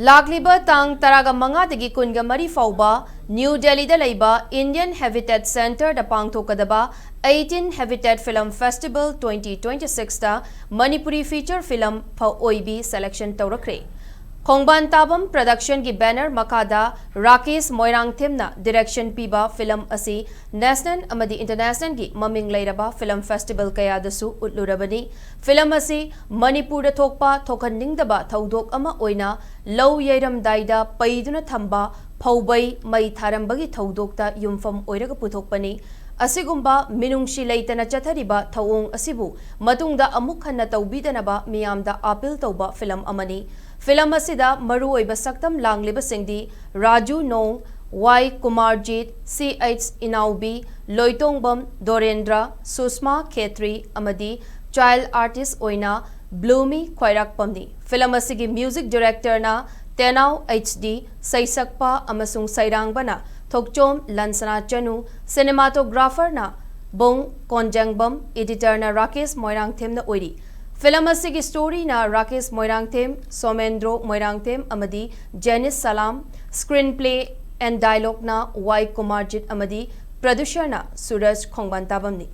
Lagliba tang taraga mangadagi kunga mari fauba New Delhi da laiba Indian Habitat Center da pangthokadaba 18 Habitat Film Festival 2026 da Manipuri feature film Phouoibee selection Tourakkhre. Khongban Tabam production ki banner makada Rakesh Moirangthemna direction piba film asi national amadi international ki maming lairaba film festival kaya dasu utlurabani. Film asi Manipur da thokpa thokhaningdaba thaudok ama oina low yairam daida paiduna thamba Phouoibee mai tharambagi thaudokta yumfam oiraga puthokpani. Asigumba minungshi leitana chathariba thawong asibu matungda amuk khanna tawbidanaba miyamda appeal tawba film amani. Film asida maru oiba saktam langliba singdi Raju Nong, Y Kumarjit, CH Inaubi, Loitongbam Dorendra, Susma Khetri amadi child artist oina Bloomy Khwairakpamni. Film asigi music director na Tenau HD, Saisakpa amasung Sairangbana, Thokchom Lansana Chanu, cinematographer na Bong Konjangbam, editor na Rakesh Moirangthem na oiri. Film asigi story na Rakesh Moirangthem, Somendro Moirangthem amadi Janice Salam, screenplay and dialogue na Y Kumarjit amadi producer na Suraj Khongban Tabamni.